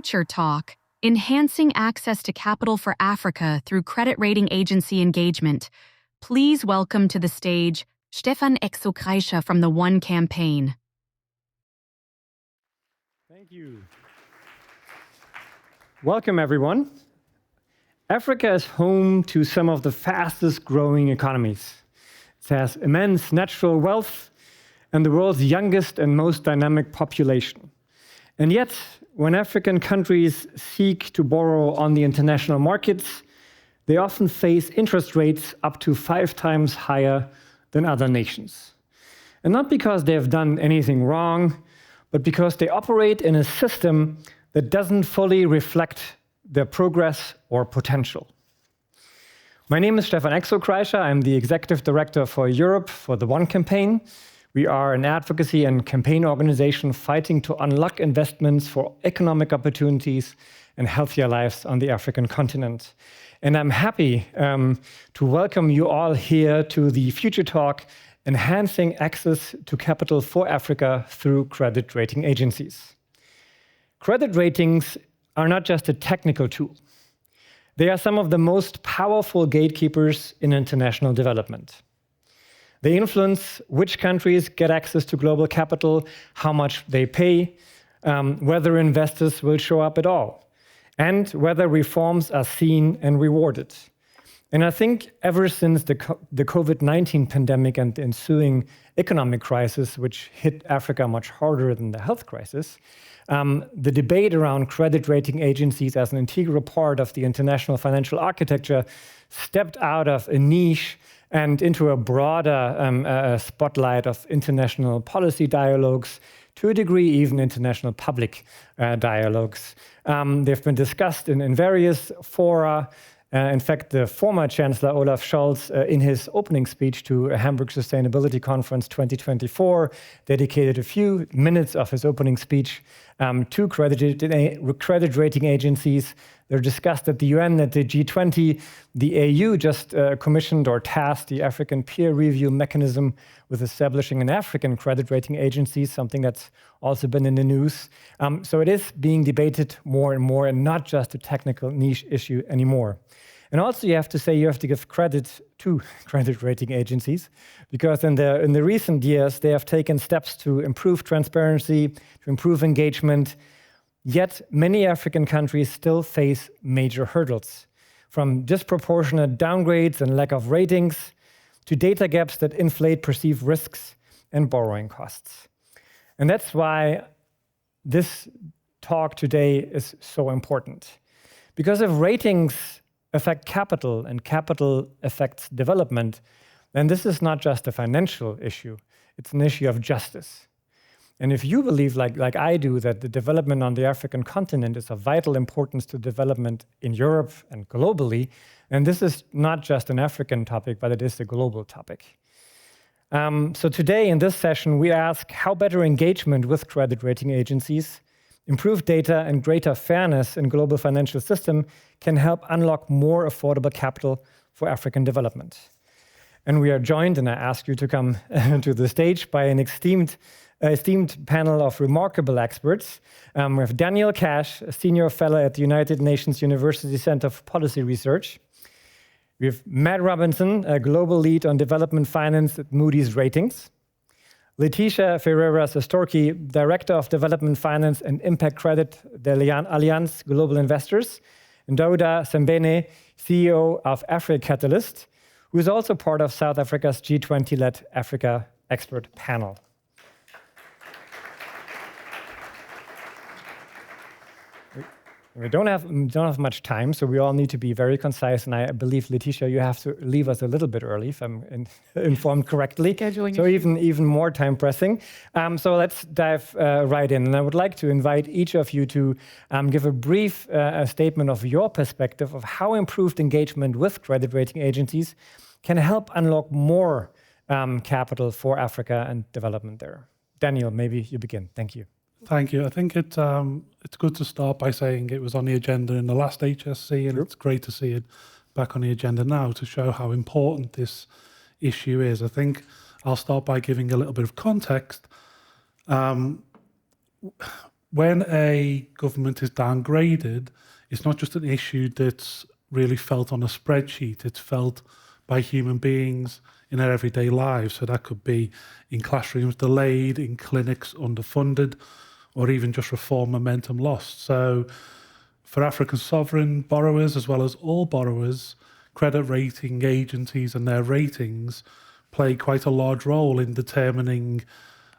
Future Talk, Enhancing Access to Capital for Africa Through Credit Rating Agency Engagement. Please welcome to the stage Stephan Exo-Kreischer from the One Campaign. Thank you. Welcome, everyone. Africa is home to some of the fastest growing economies. It has immense natural wealth and the world's youngest and most dynamic population. And yet, when African countries seek to borrow on the international markets, they often face interest rates up to 5 times higher than other nations. And not because they have done anything wrong, but because they operate in a system that doesn't fully reflect their progress or potential. My name is Stephan Exo-Kreischer. I'm the Executive Director for Europe for the One Campaign. We are an advocacy and campaign organization fighting to unlock investments for economic opportunities and healthier lives on the African continent. And I'm happy to welcome you all here to the Future Talk, Enhancing Access to Capital for Africa Through Credit Rating Agencies. Credit ratings are not just a technical tool. They are some of the most powerful gatekeepers in international development. They influence which countries get access to global capital, how much they pay, whether investors will show up at all, and whether reforms are seen and rewarded. And I think ever since the COVID-19 pandemic and the ensuing economic crisis, which hit Africa much harder than the health crisis, the debate around credit rating agencies as an integral part of the international financial architecture stepped out of a niche and into a broader spotlight of international policy dialogues, to a degree even international public dialogues. They've been discussed in various fora. In fact, the former Chancellor Olaf Scholz, in his opening speech to Hamburg Sustainability Conference 2024, dedicated a few minutes of his opening speech to credit rating agencies. They're discussed at the UN, at the G20. The AU just commissioned or tasked the African peer review mechanism with establishing an African credit rating agency, something that's also been in the news. So it is being debated more and more, and not just a technical niche issue anymore. And also you have to give credit to credit rating agencies, because in the recent years, they have taken steps to improve transparency, to improve engagement. Yet many African countries still face major hurdles, from disproportionate downgrades and lack of ratings, to data gaps that inflate perceived risks and borrowing costs. And that's why this talk today is so important. Because if ratings affect capital and capital affects development, then this is not just a financial issue, it's an issue of justice. And if you believe, like I do, that the development on the African continent is of vital importance to development in Europe and globally, and this is not just an African topic, but it is a global topic. So today in this session, we ask how better engagement with credit rating agencies, improved data and greater fairness in global financial system can help unlock more affordable capital for African development. And we are joined, and I ask you to come to the stage, by an esteemed panel of remarkable experts. We have Daniel Cash, a senior fellow at the United Nations University Center for Policy Research. We have Matt Robinson, a global lead on development finance at Moody's Ratings. Leticia Ferreras Astorqui, Director of Development Finance and Impact Credit at Allianz Global Investors. And Daouda, Sembene, CEO of AfriCatalyst, who is also part of South Africa's G20-led Africa expert panel. We don't have much time, so we all need to be very concise. And I believe, Leticia, you have to leave us a little bit early, if I'm informed correctly. Scheduling so even more time pressing. So let's dive right in. And I would like to invite each of you to give a brief statement of your perspective of how improved engagement with credit rating agencies can help unlock more capital for Africa and development there. Daniel, maybe you begin. Thank you. Thank you. I think it's good to start by saying it was on the agenda in the last HSC, and It's great to see it back on the agenda now to show how important this issue is. I think I'll start by giving a little bit of context. when a government is downgraded, it's not just an issue that's really felt on a spreadsheet, it's felt by human beings in their everyday lives. So that could be in classrooms delayed, in clinics underfunded, or even just reform momentum lost. So for African sovereign borrowers, as well as all borrowers, credit rating agencies and their ratings play quite a large role in determining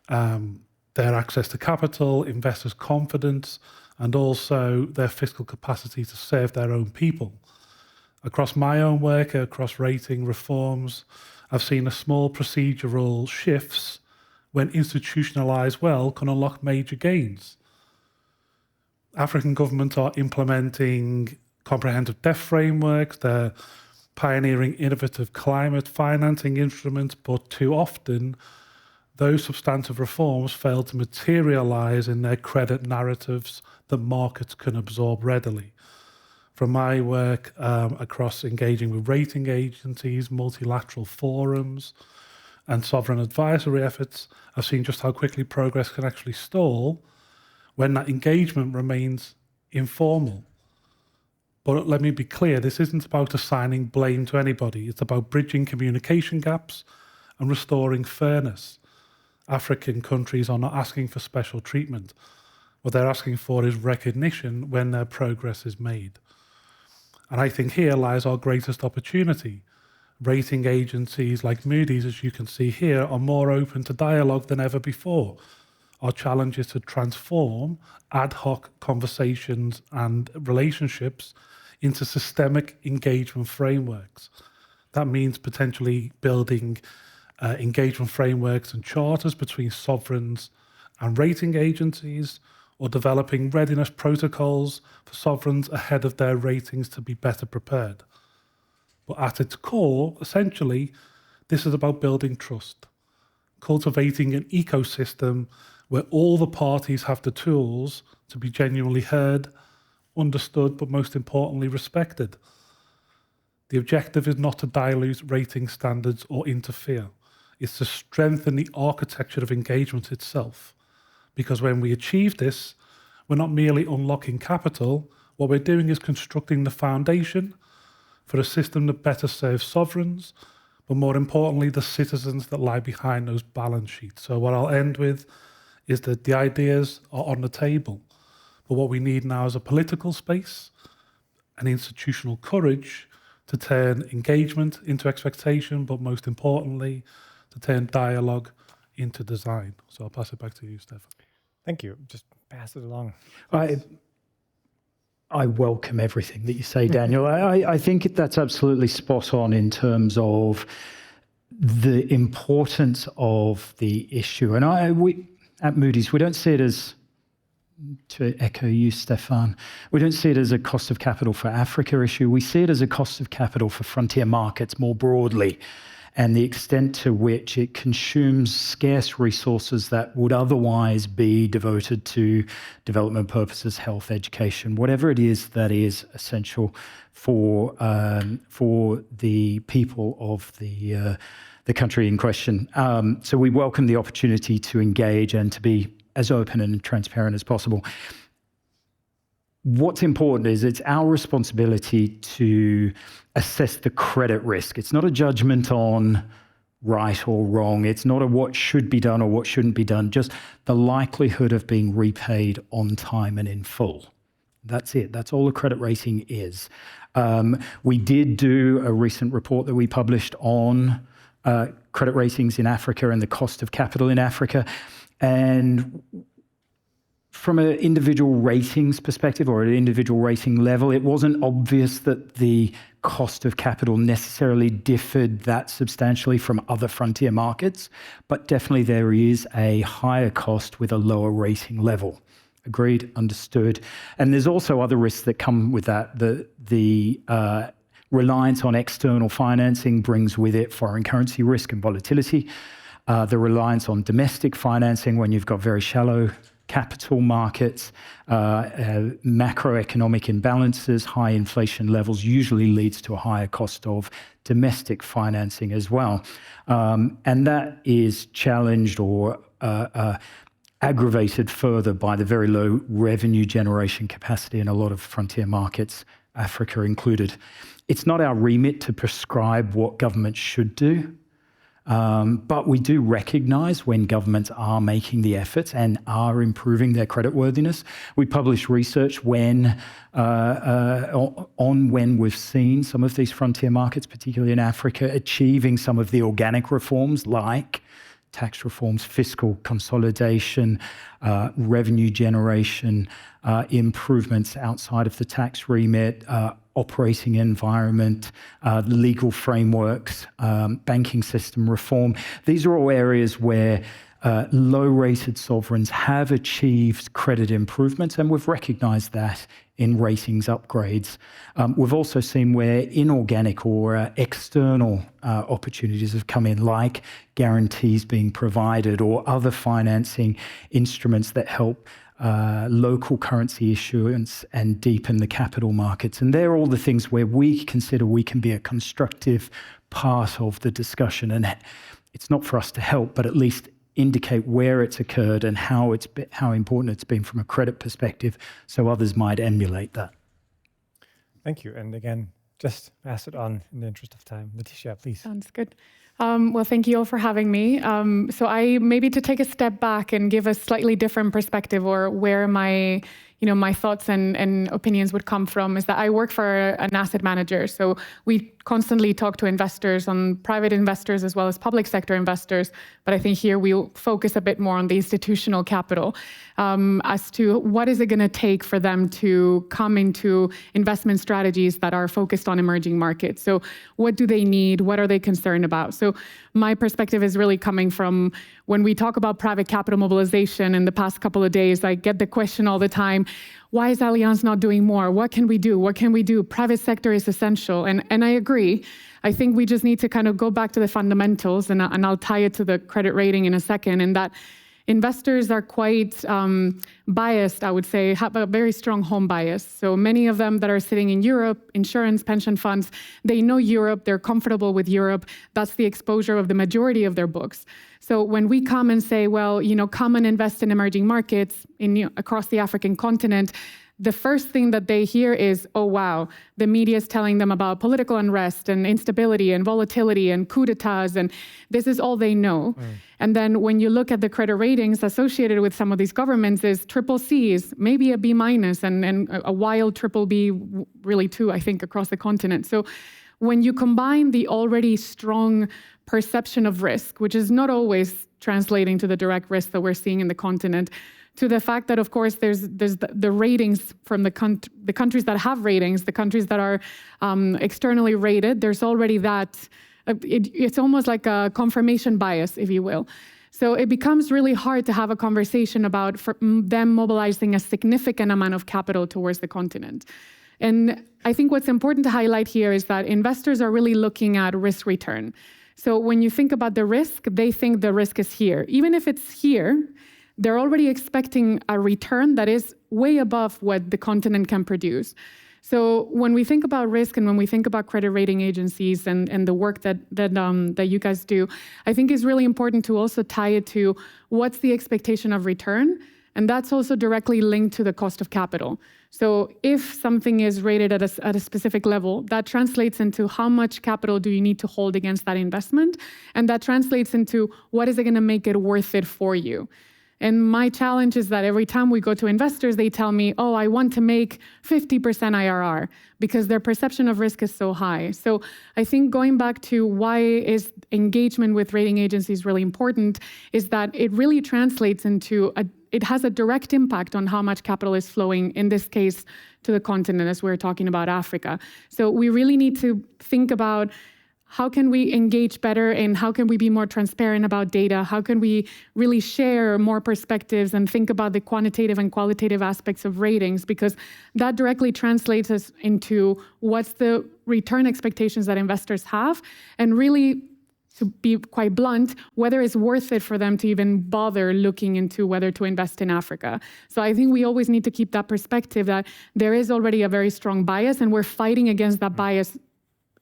their access to capital, investors' confidence, and also their fiscal capacity to serve their own people. Across my own work, across rating reforms, I've seen a small procedural shifts when institutionalized well can unlock major gains. African governments are implementing comprehensive debt frameworks, they're pioneering innovative climate financing instruments, but too often those substantive reforms fail to materialize in their credit narratives that markets can absorb readily. From my work across engaging with rating agencies, multilateral forums, and sovereign advisory efforts, I've seen just how quickly progress can actually stall when that engagement remains informal. But let me be clear, this isn't about assigning blame to anybody. It's about bridging communication gaps and restoring fairness. African countries are not asking for special treatment. What they're asking for is recognition when their progress is made. And I think here lies our greatest opportunity. Rating agencies like Moody's, as you can see here, are more open to dialogue than ever before. Our challenge is to transform ad hoc conversations and relationships into systemic engagement frameworks. That means potentially building engagement frameworks and charters between sovereigns and rating agencies, or developing readiness protocols for sovereigns ahead of their ratings to be better prepared. But at its core, essentially, this is about building trust, cultivating an ecosystem where all the parties have the tools to be genuinely heard, understood, but most importantly, respected. The objective is not to dilute rating standards or interfere. It's to strengthen the architecture of engagement itself. Because when we achieve this, we're not merely unlocking capital, what we're doing is constructing the foundation for a system that better serves sovereigns, but more importantly, the citizens that lie behind those balance sheets. So what I'll end with is that the ideas are on the table, but what we need now is a political space and institutional courage to turn engagement into expectation, but most importantly, to turn dialogue into design. So I'll pass it back to you, Stephan. Thank you. Just pass it along. I welcome everything that you say, Daniel. I think that's absolutely spot on in terms of the importance of the issue. And we at Moody's, we don't see it as, to echo you, Stephan, we don't see it as a cost of capital for Africa issue. We see it as a cost of capital for frontier markets more broadly, and the extent to which it consumes scarce resources that would otherwise be devoted to development purposes, health, education, whatever it is that is essential for the people of the country in question. So we welcome the opportunity to engage and to be as open and transparent as possible. What's important is it's our responsibility to assess the credit risk. It's not a judgment on right or wrong. It's not a what should be done or what shouldn't be done, just the likelihood of being repaid on time and in full. That's it. That's all a credit rating is. We did do a recent report that we published on credit ratings in Africa and the cost of capital in Africa. And from an individual ratings perspective or at an individual rating level, it wasn't obvious that the cost of capital necessarily differed that substantially from other frontier markets, but definitely there is a higher cost with a lower rating level. Agreed, understood. And there's also other risks that come with that. The reliance on external financing brings with it foreign currency risk and volatility. The reliance on domestic financing when you've got very shallow capital markets, macroeconomic imbalances, high inflation levels usually leads to a higher cost of domestic financing as well. And that is challenged or aggravated further by the very low revenue generation capacity in a lot of frontier markets, Africa included. It's not our remit to prescribe what governments should do, but we do recognize when governments are making the efforts and are improving their creditworthiness. We publish research when we've seen some of these frontier markets, particularly in Africa, achieving some of the organic reforms like tax reforms, fiscal consolidation, revenue generation, improvements outside of the tax remit, operating environment, legal frameworks, banking system reform. These are all areas where low-rated sovereigns have achieved credit improvements, and we've recognized that in ratings upgrades. We've also seen where inorganic or external opportunities have come in, like guarantees being provided or other financing instruments that help local currency issuance and deepen the capital markets. And they're all the things where we consider we can be a constructive part of the discussion. And it's not for us to help, but at least indicate where it's occurred and how important it's been from a credit perspective, so others might emulate that. Thank you. And again, just pass it on in the interest of time. Leticia, please. Sounds good. Well, thank you all for having me. So maybe to take a step back and give a slightly different perspective, or where my thoughts and opinions would come from, is that I work for an asset manager. So we constantly talk to investors, on private investors as well as public sector investors. But I think here we'll focus a bit more on the institutional capital, as to what is it going to take for them to come into investment strategies that are focused on emerging markets. So what do they need? What are they concerned about? So my perspective is really coming from when we talk about private capital mobilization. In the past couple of days, I get the question all the time, why is Allianz not doing more? What can we do? What can we do? Private sector is essential. And I agree. I think we just need to kind of go back to the fundamentals, and I'll tie it to the credit rating in a second, in that investors are quite biased, I would say, have a very strong home bias. So many of them that are sitting in Europe, insurance, pension funds, they know Europe, they're comfortable with Europe. That's the exposure of the majority of their books. So when we come and say, well, come and invest in emerging markets across the African continent, the first thing that they hear is, oh, wow, the media is telling them about political unrest and instability and volatility and coups d'etats, and this is all they know. And then when you look at the credit ratings associated with some of these governments, is triple Cs, maybe a B-, and a wild triple B, really too, I think, across the continent. So when you combine the already strong perception of risk, which is not always translating to the direct risk that we're seeing in the continent, to the fact that, of course, there's the ratings from the countries that have ratings, the countries that are externally rated, there's already that, it's almost like a confirmation bias, if you will. So it becomes really hard to have a conversation about them mobilizing a significant amount of capital towards the continent. And I think what's important to highlight here is that investors are really looking at risk return. So when you think about the risk, they think the risk is here. Even if it's here, they're already expecting a return that is way above what the continent can produce. So when we think about risk and when we think about credit rating agencies and the work that you guys do, I think it's really important to also tie it to what's the expectation of return. And that's also directly linked to the cost of capital. So if something is rated at a specific level, that translates into how much capital do you need to hold against that investment? And that translates into what is it going to make it worth it for you? And my challenge is that every time we go to investors, they tell me, oh, I want to make 50% IRR, because their perception of risk is so high. So I think going back to why is engagement with rating agencies really important is that it really translates into it has a direct impact on how much capital is flowing, in this case, to the continent, as we're talking about Africa. So we really need to think about how can we engage better, and how can we be more transparent about data? How can we really share more perspectives and think about the quantitative and qualitative aspects of ratings? Because that directly translates us into what's the return expectations that investors have, and really, to be quite blunt, whether it's worth it for them to even bother looking into whether to invest in Africa. So I think we always need to keep that perspective that there is already a very strong bias, and we're fighting against that bias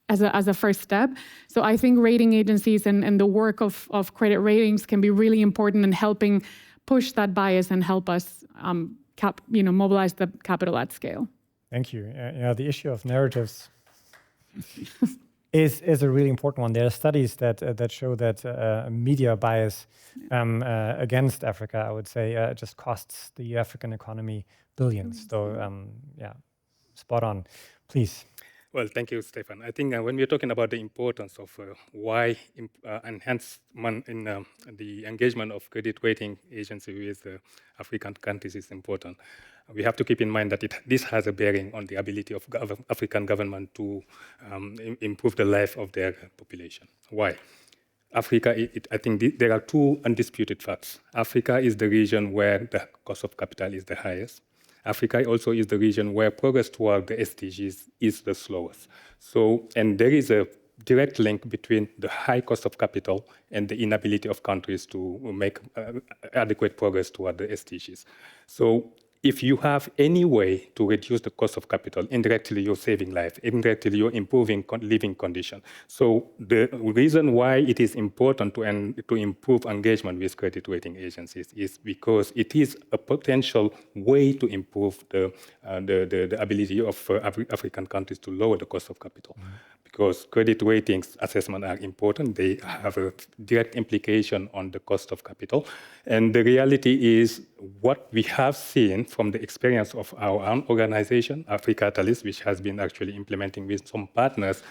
as a first step. So I think rating agencies and the work of credit ratings can be really important in helping push that bias and help us mobilize the capital at scale. Thank you. The issue of narratives is a really important one. There are studies that show that media bias against Africa, I would say, just costs the African economy billions. So, spot on. Please. Well, thank you, Stephan. I think when we're talking about the importance of why enhancement in the engagement of credit rating agencies with African countries is important, we have to keep in mind that this has a bearing on the ability of African government to improve the life of their population. Why? Africa, I think there are two undisputed facts. Africa is the region where the cost of capital is the highest. Africa also is the region where progress toward the SDGs is the slowest. So, and there is a direct link between the high cost of capital and the inability of countries to make adequate progress toward the SDGs. So, if you have any way to reduce the cost of capital, indirectly you're saving life, indirectly you're improving living conditions. So the reason why it is important to improve engagement with credit rating agencies is because it is a potential way to improve the ability of African countries to lower the cost of capital. Mm-hmm. Because credit ratings assessment are important. They have a direct implication on the cost of capital. And the reality is what we have seen from the experience of our own organization, AfriCatalyst, which has been actually implementing with some partners,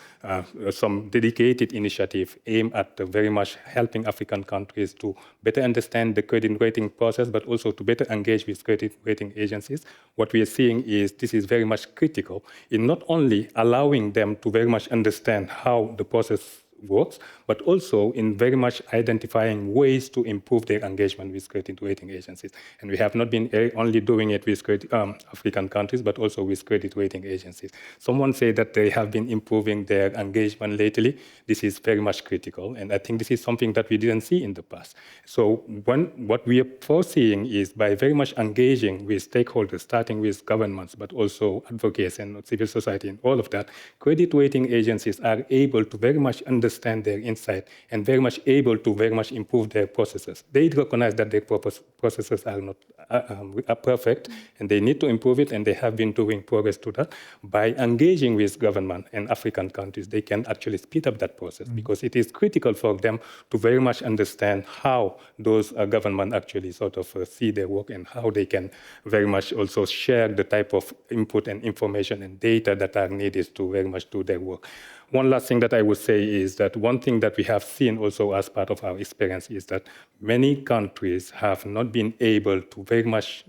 some dedicated initiative aimed at very much helping African countries to better understand the credit rating process, but also to better engage with credit rating agencies. What we are seeing is this is very much critical in not only allowing them to very much understand how the process works, but also in very much identifying ways to improve their engagement with credit rating agencies. And we have not been only doing it with African countries, but also with credit rating agencies. Someone said that they have been improving their engagement lately. This is very much critical, and I think this is something that we didn't see in the past. So what we are foreseeing is by very much engaging with stakeholders, starting with governments, but also advocates and civil society and all of that, credit rating agencies are able to very much understand their insight and very much able to very much improve their processes. They recognize that their processes are not are perfect and they need to improve it, and they have been doing progress to that. By engaging with government and African countries, they can actually speed up that process because it is critical for them to very much understand how those governments actually sort of see their work and how they can very much also share the type of input and information and data that are needed to very much do their work. One last thing that I would say is that one thing that we have seen also as part of our experience is that many countries have not been able to very much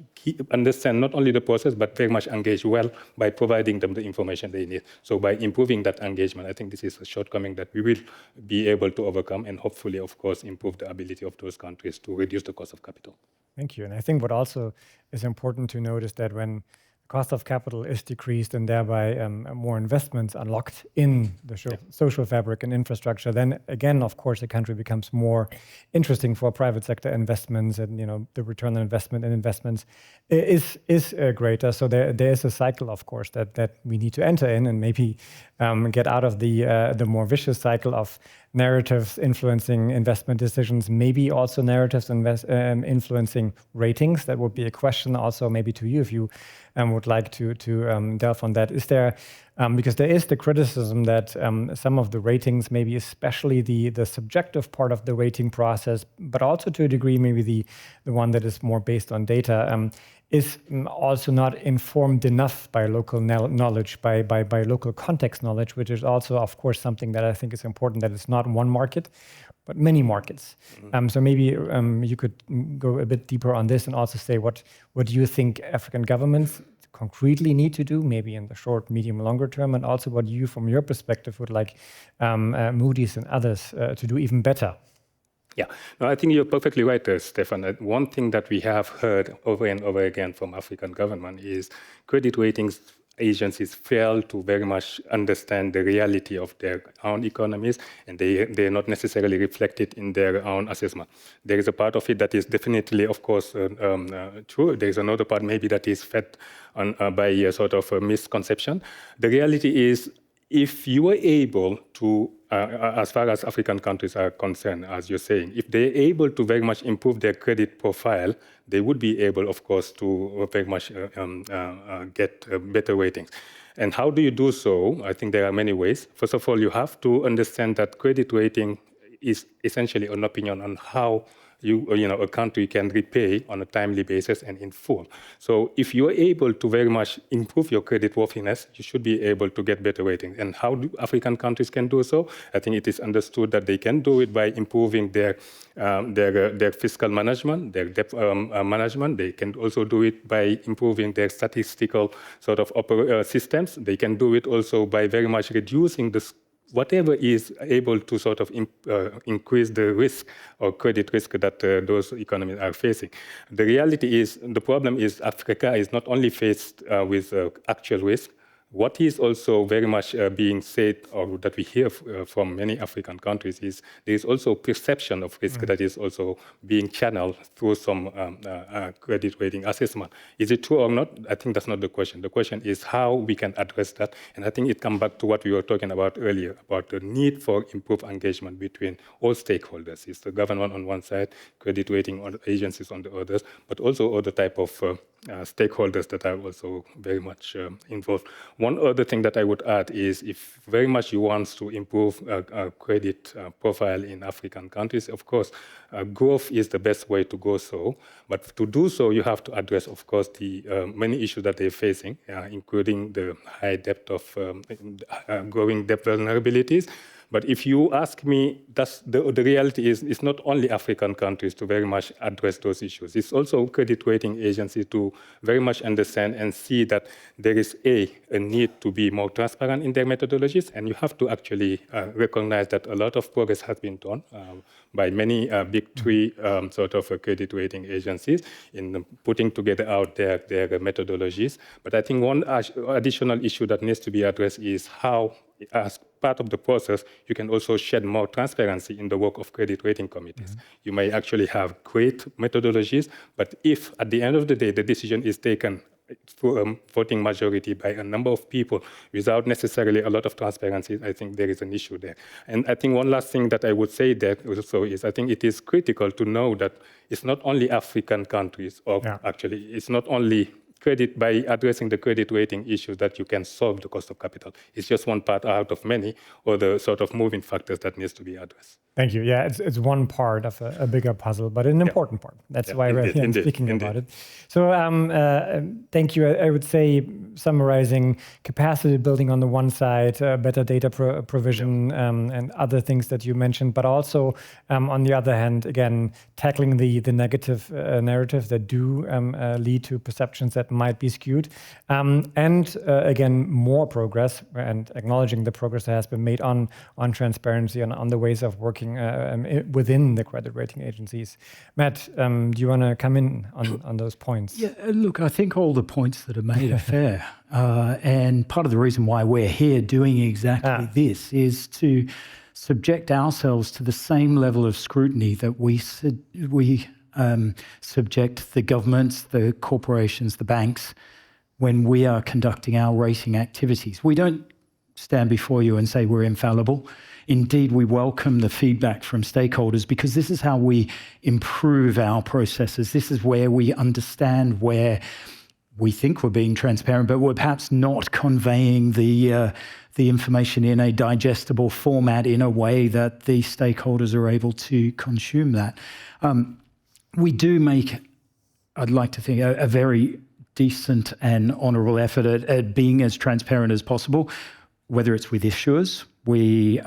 understand not only the process, but very much engage well by providing them the information they need. So by improving that engagement, I think this is a shortcoming that we will be able to overcome and hopefully, of course, improve the ability of those countries to reduce the cost of capital. Thank you. And I think what also is important to note is that when cost of capital is decreased and thereby more investments unlocked in the social fabric and infrastructure, then again, of course, the country becomes more interesting for private sector investments, and the return on investment and investments is greater. So there is a cycle, of course, that we need to enter in and maybe get out of the more vicious cycle of narratives influencing investment decisions, maybe also narratives influencing ratings. That would be a question also maybe to you if you would like to delve on that. Is there, because there is the criticism that some of the ratings, maybe especially the subjective part of the rating process, but also to a degree maybe the one that is more based on data, is also not informed enough by local knowledge, by local context knowledge, which is also, of course, something that I think is important, that it's not one market, but many markets. So maybe you could go a bit deeper on this and also say what do you think African governments concretely need to do, maybe in the short, medium, longer term, and also what you, from your perspective, would like Moody's and others to do even better. Yeah, no, I think you're perfectly right, Stephan. One thing that we have heard over and over again from African government is credit ratings agencies fail to very much understand the reality of their own economies, and they are not necessarily reflected in their own assessment. There is a part of it that is definitely, of course, true. There is another part maybe that is fed on by a sort of a misconception. The reality is, if you are able to, as far as African countries are concerned, as you're saying, if they're able to very much improve their credit profile, they would be able, of course, to very much get better ratings. And how do you do so? I think there are many ways. First of all, you have to understand that credit rating is essentially an opinion on how a country can repay on a timely basis and in full. So if you're able to very much improve your credit worthiness, you should be able to get better ratings. And how do African countries can do so? I think it is understood that they can do it by improving their fiscal management, their debt management. They can also do it by improving their statistical sort of systems. They can do it also by very much reducing whatever is able to sort of increase the risk or credit risk that those economies are facing. The reality is, the problem is Africa is not only faced with actual risk. What is also very much being said, or that we hear from many African countries, is there is also perception of risk that is also being channeled through some credit rating assessment. Is it true or not? I think that's not the question. The question is how we can address that. And I think it comes back to what we were talking about earlier, about the need for improved engagement between all stakeholders. It's the government on one side, credit rating agencies on the others, but also other type of stakeholders that are also very much involved. One other thing that I would add is, if very much you want to improve credit profile in African countries, of course, growth is the best way to go so. But to do so, you have to address, of course, the many issues that they're facing, including the high depth of growing debt vulnerabilities. But if you ask me, the reality is it's not only African countries to very much address those issues. It's also credit rating agencies to very much understand and see that there is a need to be more transparent in their methodologies, and you have to actually recognize that a lot of progress has been done by many big three sort of credit rating agencies in putting together out their methodologies. But I think one additional issue that needs to be addressed is how, as part of the process, you can also shed more transparency in the work of credit rating committees. You may actually have great methodologies, but if at the end of the day the decision is taken through a voting majority by a number of people without necessarily a lot of transparency, I think there is an issue there. And I think one last thing that I would say there also is, I think it is critical to know that it's not only African countries, or actually it's not only by addressing the credit rating issues that you can solve the cost of capital. It's just one part out of many other sort of moving factors that needs to be addressed. Thank you. Yeah, it's one part of a bigger puzzle, but an important part. That's why we're here speaking about it. So thank you. I would say, summarizing, capacity building on the one side, better data provision, and other things that you mentioned, but also on the other hand, again, tackling the negative narratives that do lead to perceptions that might be skewed. And again, more progress, and acknowledging the progress that has been made on transparency and on the ways of working within the credit rating agencies. Matt, do you want to come in on those points? Yeah, look, I think all the points that are made are fair. And part of the reason why we're here doing exactly this is to subject ourselves to the same level of scrutiny that we subject the governments, the corporations, the banks, when we are conducting our rating activities. We don't stand before you and say we're infallible. Indeed, we welcome the feedback from stakeholders, because this is how we improve our processes. This is where we understand where we think we're being transparent, but we're perhaps not conveying the information in a digestible format in a way that the stakeholders are able to consume that. We do make, I'd like to think, a very decent and honourable effort at being as transparent as possible, whether it's with issuers. One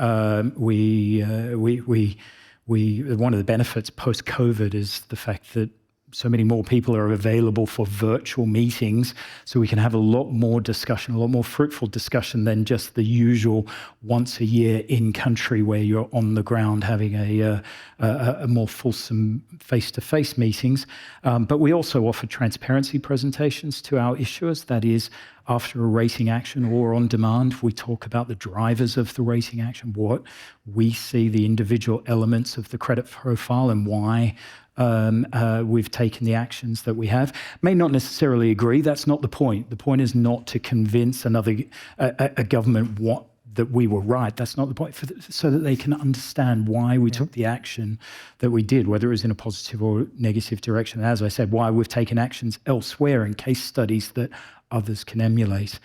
of the benefits post-COVID is the fact that so many more people are available for virtual meetings, so we can have a lot more discussion, a lot more fruitful discussion than just the usual once a year in country where you're on the ground having a more fulsome face-to-face meetings. But we also offer transparency presentations to our issuers. That is, after a rating action or on demand, we talk about the drivers of the rating action, what we see the individual elements of the credit profile and why we've taken the actions that we have. May not necessarily agree, that's not the point. The point is not to convince a government what that we were right. That's not the point. So that they can understand why we took the action that we did, whether it was in a positive or negative direction. As I said, why we've taken actions elsewhere in case studies that others can emulate.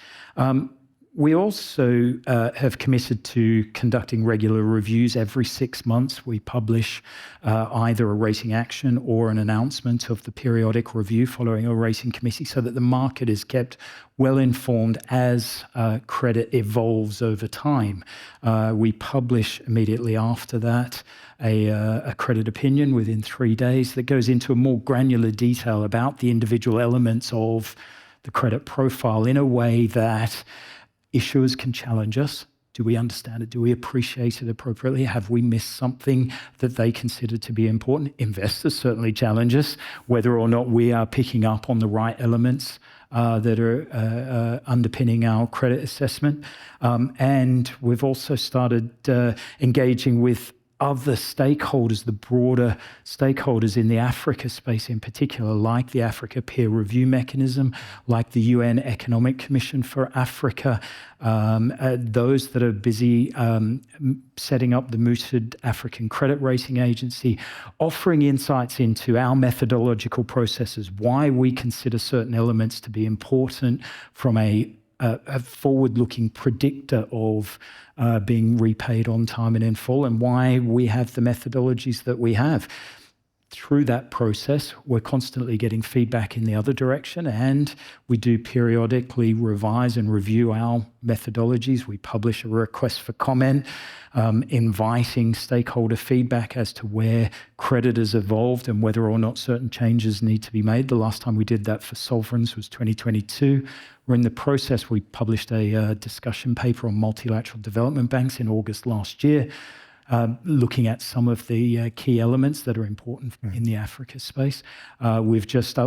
We also have committed to conducting regular reviews. Every 6 months, we publish either a rating action or an announcement of the periodic review following a rating committee so that the market is kept well informed as credit evolves over time. We publish immediately after that a credit opinion within 3 days that goes into a more granular detail about the individual elements of the credit profile in a way that issuers can challenge us. Do we understand it? Do we appreciate it appropriately? Have we missed something that they consider to be important? Investors certainly challenge us, whether or not we are picking up on the right elements that are underpinning our credit assessment. And we've also started engaging with other stakeholders, the broader stakeholders in the Africa space in particular, like the Africa Peer Review Mechanism, like the UN Economic Commission for Africa, those that are busy setting up the mooted African Credit Rating Agency, offering insights into our methodological processes, why we consider certain elements to be important from a forward-looking predictor of being repaid on time and in full, and why we have the methodologies that we have. Through that process, we're constantly getting feedback in the other direction, and we do periodically revise and review our methodologies. We publish a request for comment, inviting stakeholder feedback as to where credit has evolved and whether or not certain changes need to be made. The last time we did that for sovereigns was 2022. We're in the process. We published a discussion paper on multilateral development banks in August last year, looking at some of the key elements that are important in the Africa space. We've just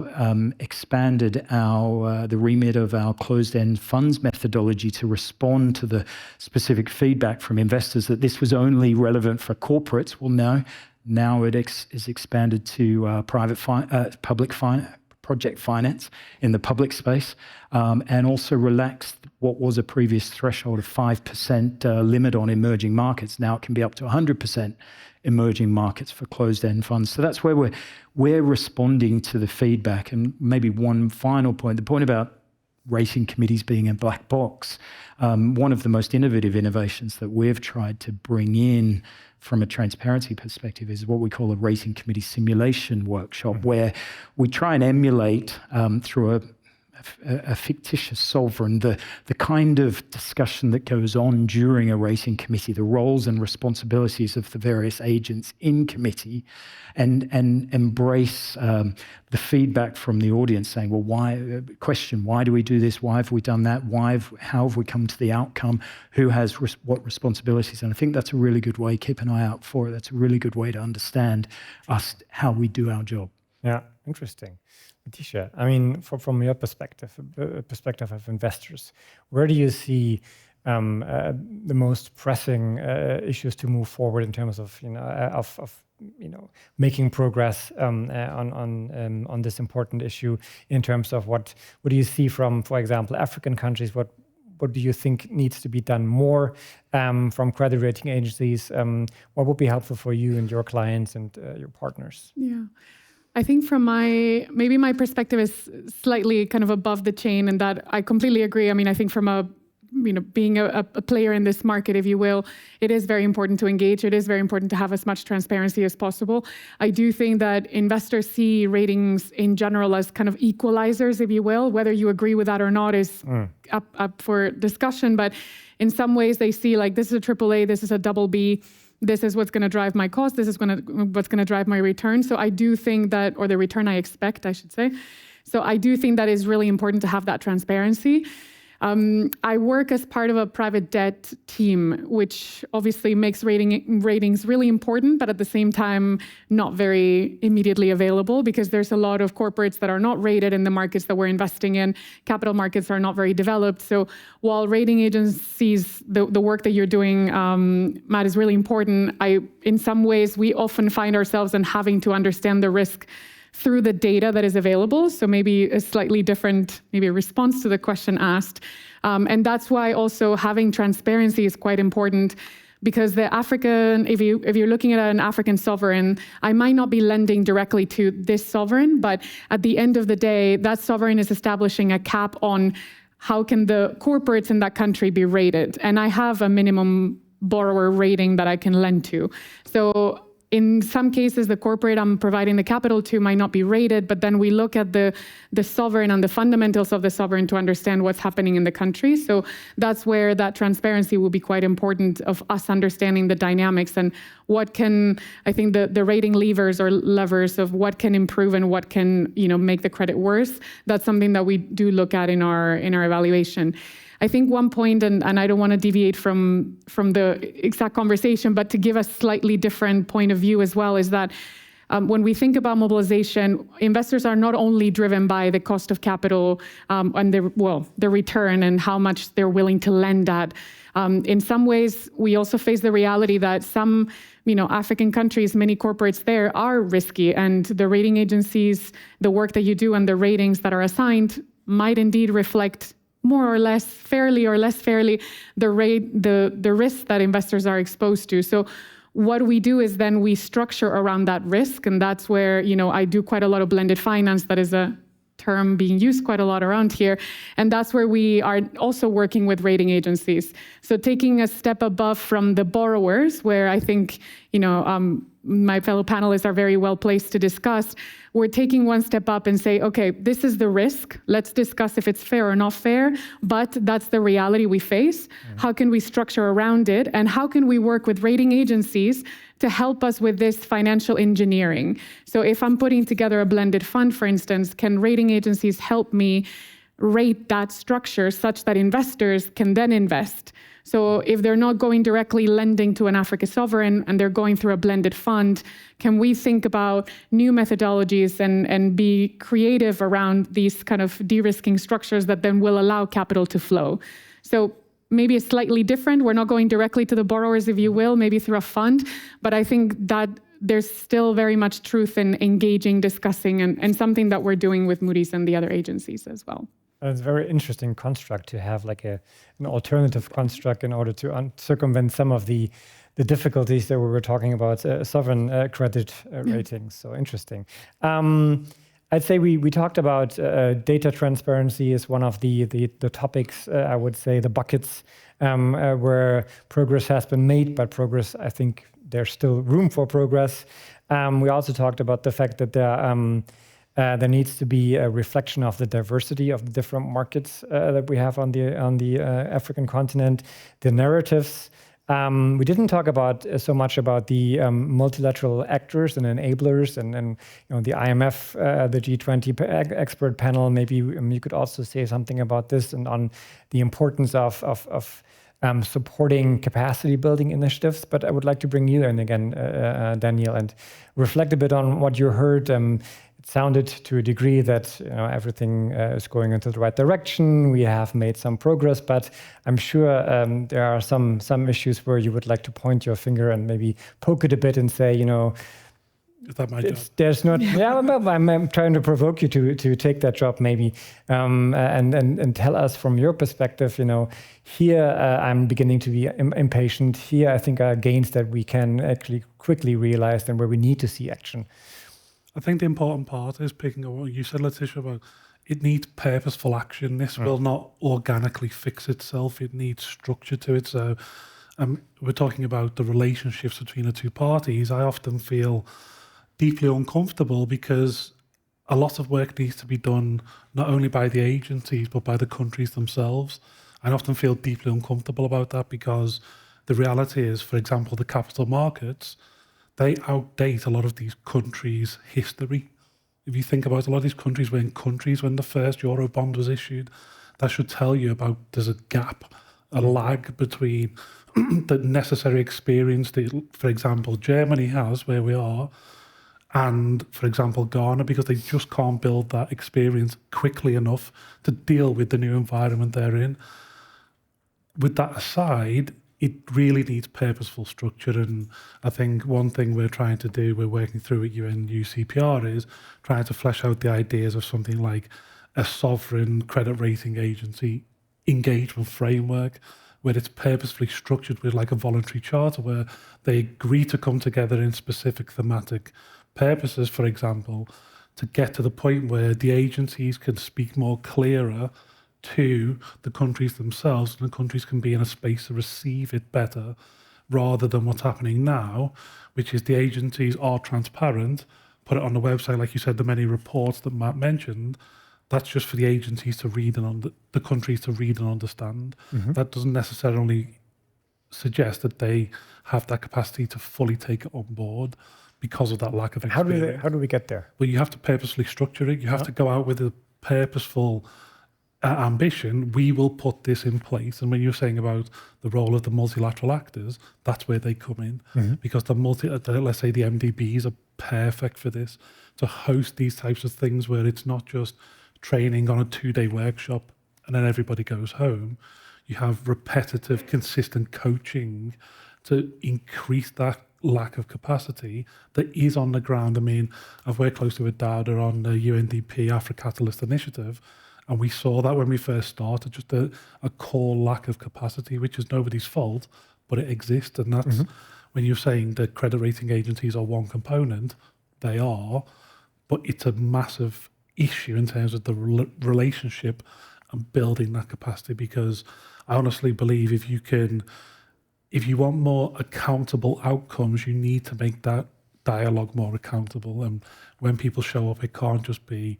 expanded the remit of our closed-end funds methodology to respond to the specific feedback from investors that this was only relevant for corporates. Well, now it is expanded to public project finance in the public space, and also relaxed what was a previous threshold of 5% limit on emerging markets. Now it can be up to 100% emerging markets for closed-end funds. So that's where we're responding to the feedback. And maybe one final point, the point about rating committees being a black box. One of the most innovative innovations that we've tried to bring in from a transparency perspective is what we call a rating committee simulation workshop, where we try and emulate through a fictitious sovereign the kind of discussion that goes on during a rating committee, the roles and responsibilities of the various agents in committee, and embrace the feedback from the audience saying, well, why do we do this? Why have we done that? How have we come to the outcome? Who has what responsibilities? And I think that's a really good way, keep an eye out for it. That's a really good way to understand how we do our job. Yeah, interesting. Leticia, I mean, from your perspective of investors, where do you see the most pressing issues to move forward in terms of making progress on this important issue? In terms of what do you see from, for example, African countries? What do you think needs to be done more from credit rating agencies? What would be helpful for you and your clients and your partners? Yeah. I think from maybe my perspective is slightly kind of above the chain, and that I completely agree. I mean, I think from being a player in this market, if you will, it is very important to engage. It is very important to have as much transparency as possible. I do think that investors see ratings in general as kind of equalizers, if you will. Whether you agree with that or not is up for discussion. But in some ways, they see like, this is a AAA, this is a BB. This is what's going to drive my cost. This is what's going to drive my return. So I do think that, or the return I expect, I should say. So I do think that is really important to have that transparency. I work as part of a private debt team, which obviously makes ratings really important, but at the same time, not very immediately available, because there's a lot of corporates that are not rated in the markets that we're investing in. Capital markets are not very developed. So while rating agencies, the work that you're doing, Matt, is really important, in some ways, we often find ourselves in having to understand the risk through the data that is available. So maybe a slightly different, maybe a response to the question asked. And that's why also having transparency is quite important, because the African, if you're looking at an African sovereign, I might not be lending directly to this sovereign, but at the end of the day, that sovereign is establishing a cap on how can the corporates in that country be rated. And I have a minimum borrower rating that I can lend to. So in some cases, the corporate I'm providing the capital to might not be rated, but then we look at the sovereign and the fundamentals of the sovereign to understand what's happening in the country. So that's where that transparency will be quite important, of us understanding the dynamics and what can, I think the rating levers or levers of what can improve and what can, make the credit worse. That's something that we do look at in our evaluation. I think one point, and I don't want to deviate from the exact conversation, but to give a slightly different point of view as well, is that when we think about mobilization, investors are not only driven by the cost of capital and the return and how much they're willing to lend at. In some ways, we also face the reality that some African countries, many corporates there are risky, and the rating agencies, the work that you do and the ratings that are assigned might indeed reflect more or less fairly or less fairly the risks that investors are exposed to. So what we do is then we structure around that risk, and that's where I do quite a lot of blended finance. That is a term being used quite a lot around here, and that's where we are also working with rating agencies. So taking a step above from the borrowers, where I think my fellow panelists are very well placed to discuss, we're taking one step up and say, okay, this is the risk. Let's discuss if it's fair or not fair, but that's the reality we face. How can we structure around it? And how can we work with rating agencies to help us with this financial engineering? So if I'm putting together a blended fund, for instance, can rating agencies help me rate that structure such that investors can then invest? So if they're not going directly lending to an Africa sovereign and they're going through a blended fund, can we think about new methodologies and be creative around these kind of de-risking structures that then will allow capital to flow? So maybe it's slightly different. We're not going directly to the borrowers, if you will, maybe through a fund, but I think that there's still very much truth in engaging, discussing, and something that we're doing with Moody's and the other agencies as well. It's a very interesting construct to have like an alternative construct in order to circumvent some of the difficulties that we were talking about, sovereign credit ratings. So interesting. I'd say we talked about data transparency is one of the topics, I would say the buckets where progress has been made, but progress, I think there's still room for progress. We also talked about the fact that there needs to be a reflection of the diversity of the different markets that we have on the African continent, the narratives. We didn't talk about so much about the multilateral actors and enablers, and the IMF, the G20 expert panel. Maybe you could also say something about this and on the importance of supporting capacity building initiatives. But I would like to bring you in again, Daniel, and reflect a bit on what you heard. It sounded to a degree that everything is going into the right direction. We have made some progress, but I'm sure there are some issues where you would like to point your finger and maybe poke it a bit and say, Is that my job? There's not. Yeah, I'm trying to provoke you to take that job maybe, and tell us from your perspective. Here I'm beginning to be impatient. Here I think are gains that we can actually quickly realize and where we need to see action. I think the important part is picking up what you said, Leticia, about it needs purposeful action. This will not organically fix itself. It needs structure to it. So we're talking about the relationships between the two parties. I often feel deeply uncomfortable because a lot of work needs to be done not only by the agencies, but by the countries themselves. I often feel deeply uncomfortable about that because the reality is, for example, the capital markets, they outdate a lot of these countries' history. If you think about a lot of these countries were in countries when the first Eurobond was issued, that should tell you about there's a gap, a lag between the necessary experience that, for example, Germany has where we are, and, for example, Ghana, because they just can't build that experience quickly enough to deal with the new environment they're in. With that aside, it really needs purposeful structure. And I think one thing we're trying to do, we're working through at UNU CPR, is trying to flesh out the ideas of something like a sovereign credit rating agency engagement framework, where it's purposefully structured with like a voluntary charter where they agree to come together in specific thematic purposes, for example, to get to the point where the agencies can speak more clearer to the countries themselves, and the countries can be in a space to receive it better, rather than what's happening now, which is the agencies are transparent, put it on the website, like you said, the many reports that Matt mentioned. That's just for the agencies to read and the countries to read and understand. That doesn't necessarily suggest that they have that capacity to fully take it on board because of that lack of experience. How do we get there? Well, you have to purposely structure it. You have to go out with a purposeful ambition. We will put this in place. And when you're saying about the role of the multilateral actors, that's where they come in, because let's say the MDBs are perfect for this, to host these types of things where it's not just training on a 2-day workshop and then everybody goes home. You have repetitive, consistent coaching to increase that lack of capacity that is on the ground. I mean, I've worked closely with Daouda on the UNDP AfriCatalyst initiative, and we saw that when we first started, just a core lack of capacity, which is nobody's fault, but it exists. And that's when you're saying that credit rating agencies are one component, they are, but it's a massive issue in terms of the relationship and building that capacity, because I honestly believe if you want more accountable outcomes, you need to make that dialogue more accountable. And when people show up, it can't just be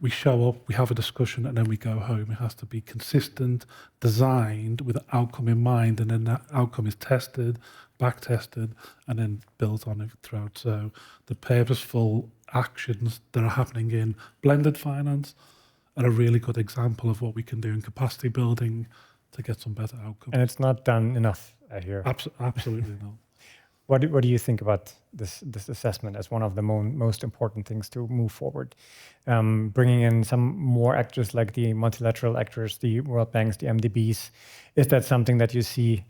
we show up, we have a discussion, and then we go home. It has to be consistent, designed with an outcome in mind, and then that outcome is tested, back tested, and then built on it throughout. So the purposeful actions that are happening in blended finance are a really good example of what we can do in capacity building to get some better outcomes. And it's not done enough, I hear. Absolutely not. What do you think about this assessment as one of the most important things to move forward? Bringing in some more actors like the multilateral actors, the World Banks, the MDBs, is that something that you see?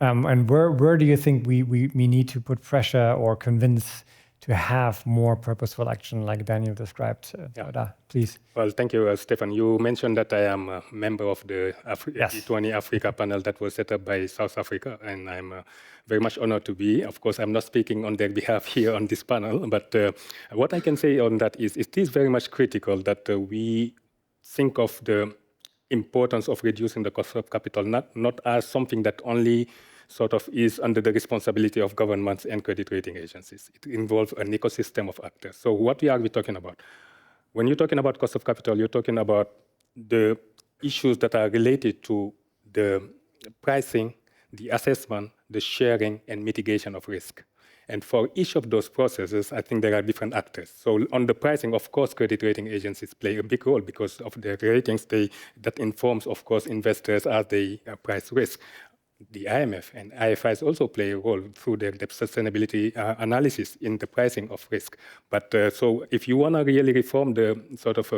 And where do you think we need to put pressure or convince to have more purposeful action like Daniel described? Daouda, please. Well, thank you, Stephan. You mentioned that I am a member of the G20 Africa panel that was set up by South Africa, and I'm very much honored to be. Of course, I'm not speaking on their behalf here on this panel, but what I can say on that is it is very much critical that we think of the importance of reducing the cost of capital not as something that only sort of is under the responsibility of governments and credit rating agencies. It involves an ecosystem of actors. So what are we talking about? When you're talking about cost of capital, you're talking about the issues that are related to the pricing, the assessment, the sharing, and mitigation of risk. And for each of those processes, I think there are different actors. So on the pricing, of course, credit rating agencies play a big role because of their ratings. That informs, of course, investors as they price risk. The IMF and IFIs also play a role through their debt sustainability analysis in the pricing of risk. But so if you want to really reform the sort of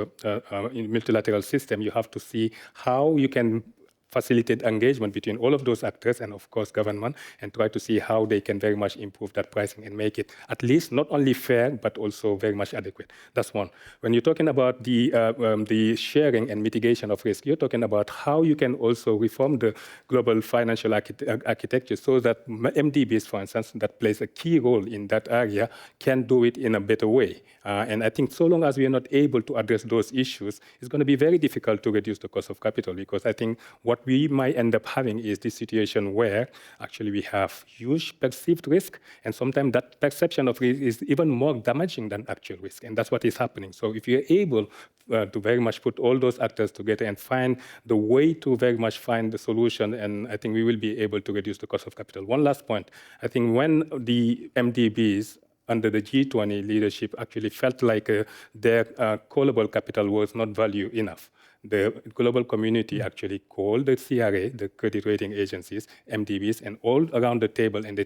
multilateral system, you have to see how you can facilitate engagement between all of those actors and, of course, government, and try to see how they can very much improve that pricing and make it at least not only fair, but also very much adequate. That's one. When you're talking about the sharing and mitigation of risk, you're talking about how you can also reform the global financial architecture so that MDBs, for instance, that plays a key role in that area, can do it in a better way. And I think so long as we are not able to address those issues, it's going to be very difficult to reduce the cost of capital, because I think what we might end up having is this situation where actually we have huge perceived risk, and sometimes that perception of risk is even more damaging than actual risk, and that's what is happening. So if you're able to very much put all those actors together and find the way to very much find the solution, and I think we will be able to reduce the cost of capital. One last point, I think when the MDBs under the G20 leadership actually felt like their callable capital was not value enough, the global community actually called the CRA, the credit rating agencies, MDBs, and all around the table, and they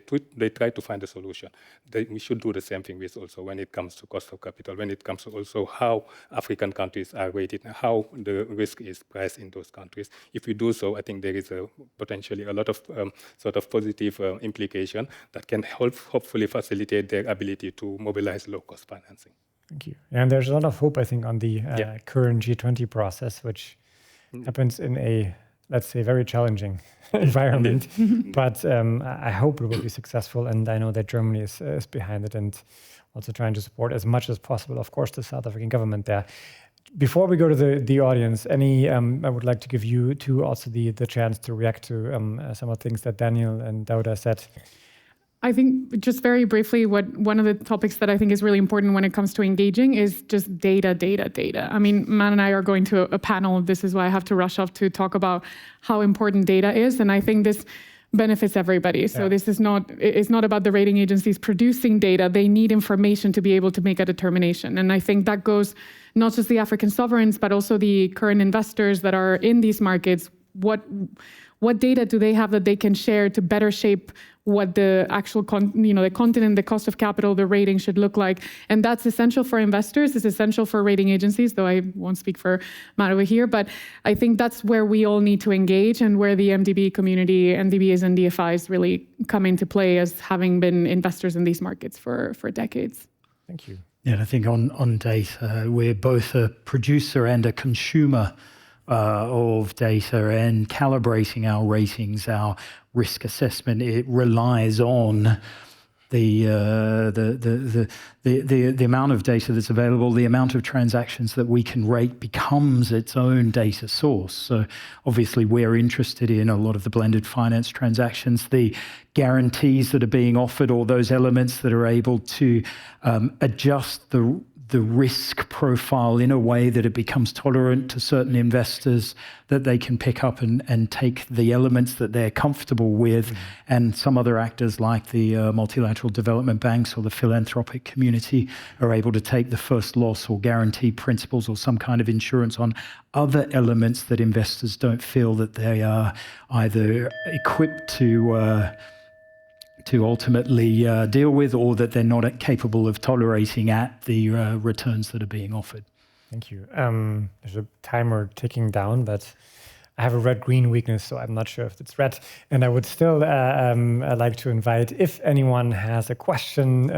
try to find a solution. We should do the same thing with also when it comes to cost of capital, when it comes to also how African countries are rated, and how the risk is priced in those countries. If we do so, I think there is potentially a lot of sort of positive implication that can hopefully facilitate their ability to mobilize low-cost financing. Thank you. And there's a lot of hope, I think, on the current G20 process, which happens in a, let's say, very challenging environment. But I hope it will be successful. And I know that Germany is behind it and also trying to support as much as possible, of course, the South African government there. Before we go to the audience, I would like to give you two also the chance to react to some of the things that Daniel and Daouda said. I think just very briefly, one of the topics that I think is really important when it comes to engaging is just data. I mean, Man and I are going to a panel. This is why I have to rush off to talk about how important data is. And I think this benefits everybody. So this is it's not about the rating agencies producing data. They need information to be able to make a determination. And I think that goes not just the African sovereigns, but also the current investors that are in these markets. What data do they have that they can share to better shape what the actual, the continent, the cost of capital, the rating should look like? And that's essential for investors. It's essential for rating agencies, though I won't speak for Matt over here. But I think that's where we all need to engage and where the MDB community, MDBs and DFIs really come into play as having been investors in these markets for decades. Thank you. Yeah, I think on data, we're both a producer and a consumer of data, and calibrating our ratings, our risk assessment, it relies on the amount of data that's available. The amount of transactions that we can rate becomes its own data source. So obviously we're interested in a lot of the blended finance transactions, the guarantees that are being offered, or those elements that are able to adjust the risk profile in a way that it becomes tolerant to certain investors, that they can pick up and take the elements that they're comfortable with. And some other actors like the multilateral development banks or the philanthropic community are able to take the first loss or guarantee principles or some kind of insurance on other elements that investors don't feel that they are either equipped to ultimately deal with, or that they're not capable of tolerating at the returns that are being offered. Thank you. There's a timer ticking down, but I have a red-green weakness, so I'm not sure if it's red. And I would still like to invite, if anyone has a question,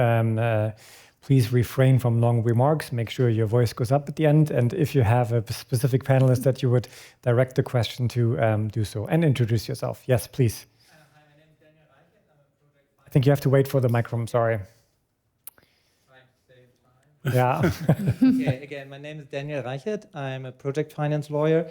please refrain from long remarks. Make sure your voice goes up at the end. And if you have a specific panelist that you would direct the question to, do so. And introduce yourself. Yes, please. I think you have to wait for the microphone, sorry. Yeah. Okay, again, my name is Daniel Reichert. I'm a project finance lawyer.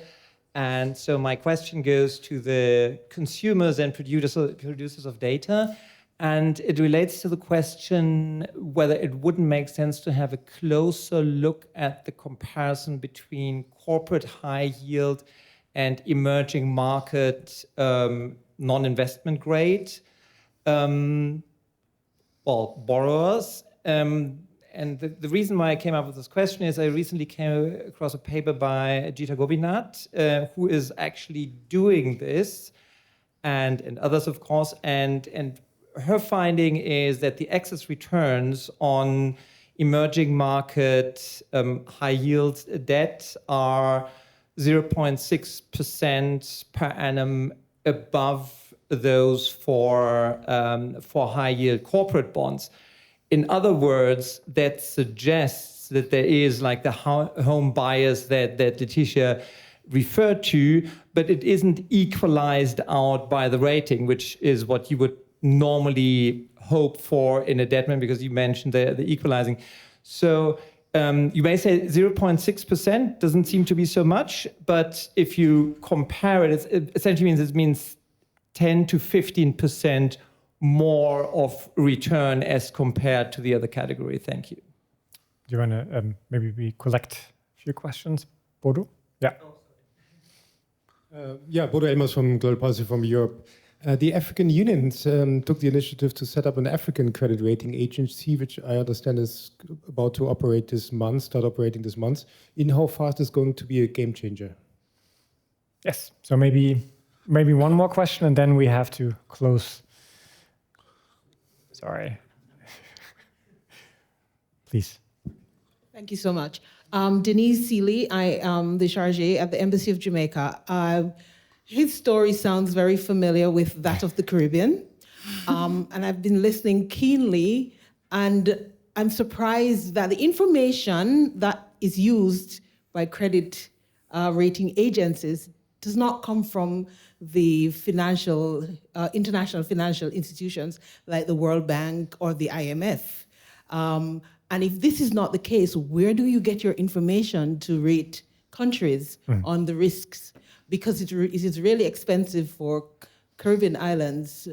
And so my question goes to the consumers and producers of data. And it relates to the question whether it wouldn't make sense to have a closer look at the comparison between corporate high yield and emerging market non-investment grade borrowers. And the reason why I came up with this question is I recently came across a paper by Gita Gobinath, who is actually doing this, and others, of course. And her finding is that the excess returns on emerging market high yield debt are 0.6% per annum above those for high yield corporate bonds. In other words, that suggests that there is like the home bias that Leticia referred to, but it isn't equalized out by the rating, which is what you would normally hope for in a debt man, because you mentioned the equalizing. So you may say 0.6% doesn't seem to be so much, but if you compare it, it essentially means 10 to 15% more of return as compared to the other category. Thank you. Do you want to maybe we collect a few questions? Bodo? Yeah. Bodo Elmers from Global Policy from Europe. The African Union took the initiative to set up an African credit rating agency, which I understand is about to operate this month, start operating this month. In how fast is going to be a game changer? Yes. So maybe one more question, and then we have to close. Sorry. Please. Thank you so much. Denise Seeley, I am the chargé at the Embassy of Jamaica. His story sounds very familiar with that of the Caribbean. And I've been listening keenly, and I'm surprised that the information that is used by credit rating agencies does not come from the international financial institutions like the World Bank or the IMF. And if this is not the case, where do you get your information to rate countries on the risks? Because it is really expensive for Caribbean islands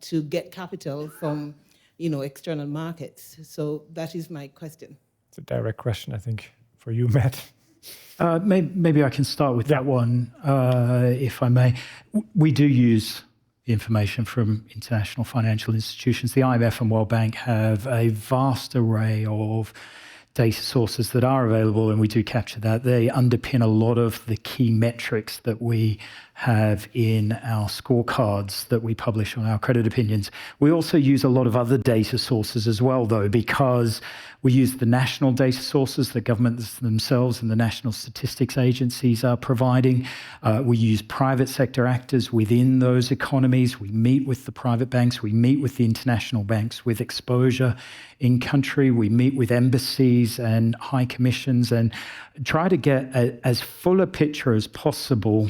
to get capital from, external markets. So that is my question. It's a direct question, I think, for you, Matt. Maybe I can start with that one, if I may. We do use information from international financial institutions. The IMF and World Bank have a vast array of data sources that are available, and we do capture that. They underpin a lot of the key metrics that we have in our scorecards that we publish on our credit opinions. We also use a lot of other data sources as well, though, because we use the national data sources that governments themselves and the national statistics agencies are providing. We use private sector actors within those economies. We meet with the private banks. We meet with the international banks with exposure in country. We meet with embassies and high commissions and try to get as full a picture as possible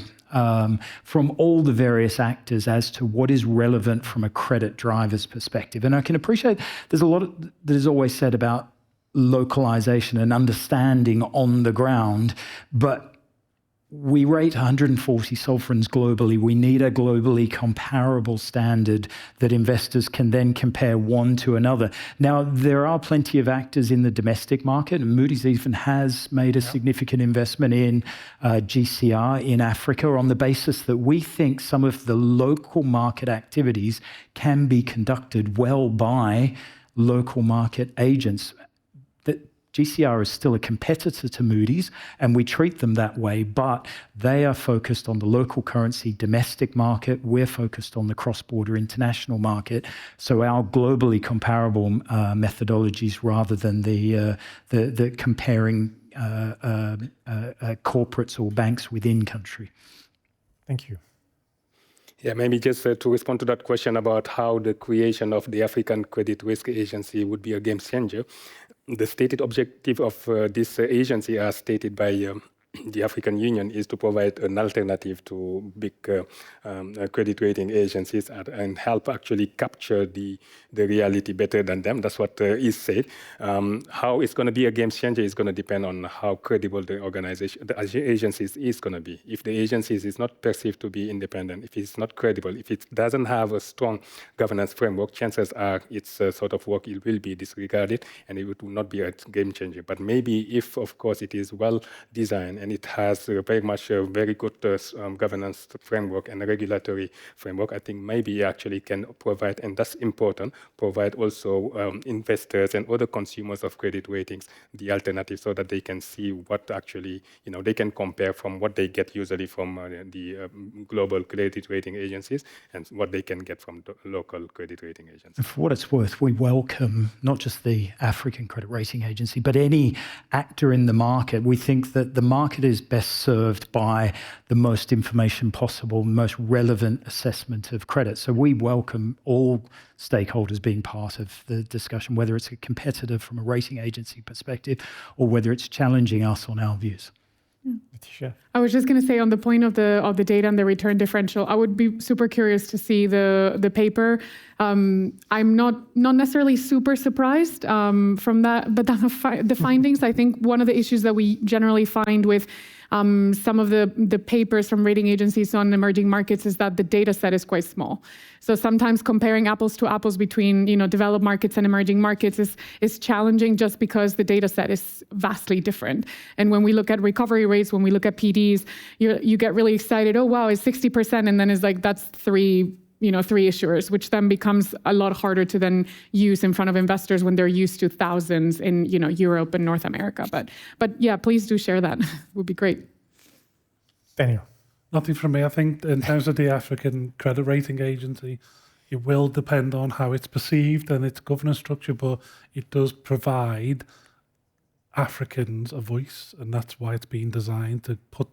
from all the various actors as to what is relevant from a credit driver's perspective. And I can appreciate there's a lot that is always said about localization and understanding on the ground, but we rate 140 sovereigns globally. We need a globally comparable standard that investors can then compare one to another. Now, there are plenty of actors in the domestic market, and Moody's even has made a significant investment in GCR in Africa on the basis that we think some of the local market activities can be conducted well by local market agents. GCR is still a competitor to Moody's, and we treat them that way, but they are focused on the local currency domestic market. We're focused on the cross-border international market. So our globally comparable methodologies rather than the comparing corporates or banks within country. Thank you. Yeah, maybe just to respond to that question about how the creation of the African Credit Risk Agency would be a game changer. The stated objective of this agency, as stated by the African Union, is to provide an alternative to big credit rating agencies and help actually capture the reality better than them. That's what is said. How it's going to be a game changer is going to depend on how credible the agencies is going to be. If the agencies is not perceived to be independent, if it's not credible, if it doesn't have a strong governance framework, chances are its sort of work it will be disregarded and it will not be a game changer. But maybe if, of course, it is well designed and it has very much a very good governance framework and regulatory framework, I think maybe it actually can provide, and that's important, provide also investors and other consumers of credit ratings the alternative so that they can see what actually, they can compare from what they get usually from the global credit rating agencies and what they can get from the local credit rating agencies. And for what it's worth, we welcome not just the African Credit Rating Agency, but any actor in the market. We think that the market is best served by the most information possible, most relevant assessment of credit. So we welcome all stakeholders being part of the discussion, whether it's a competitor from a rating agency perspective or whether it's challenging us on our views. Leticia. I was just going to say on the point of the data and the return differential, I would be super curious to see the paper. I'm not necessarily super surprised from that, but the findings, I think one of the issues that we generally find with some of the papers from rating agencies on emerging markets is that the data set is quite small. So sometimes comparing apples to apples between developed markets and emerging markets is challenging just because the data set is vastly different. And when we look at recovery rates, when we look at PDs, you get really excited. Oh wow, it's 60%, and then it's like that's three issuers, which then becomes a lot harder to then use in front of investors when they're used to thousands in Europe and North America. But yeah, please do share that. It would be great. Daniel. Nothing from me. I think in terms of the African Credit Rating Agency, it will depend on how it's perceived and its governance structure, but it does provide Africans a voice, and that's why it's been designed to put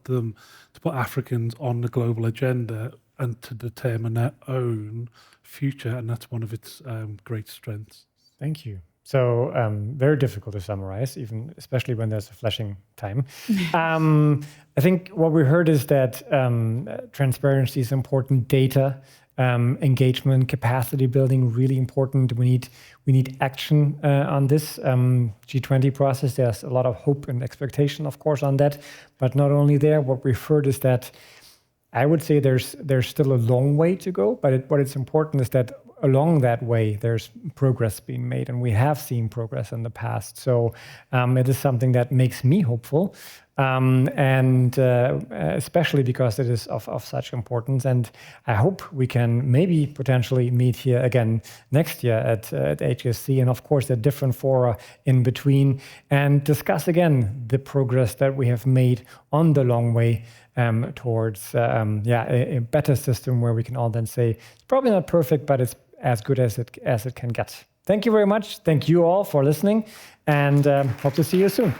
Africans on the global agenda and to determine their own future, and that's one of its great strengths. Thank you. So very difficult to summarize, even especially when there's a flashing time. I think what we heard is that transparency is important, data, engagement, capacity building, really important. We need action on this G20 process. There's a lot of hope and expectation, of course, on that. But not only there, what we've heard is that I would say there's still a long way to go. But what is important is that along that way, there's progress being made, and we have seen progress in the past. So it is something that makes me hopeful, and especially because it is of such importance. And I hope we can maybe potentially meet here again next year at HSC, and of course at different fora in between, and discuss again the progress that we have made on the long way towards a better system where we can all then say it's probably not perfect, but it's as good as it can get. Thank you very much. Thank you all for listening, and hope to see you soon.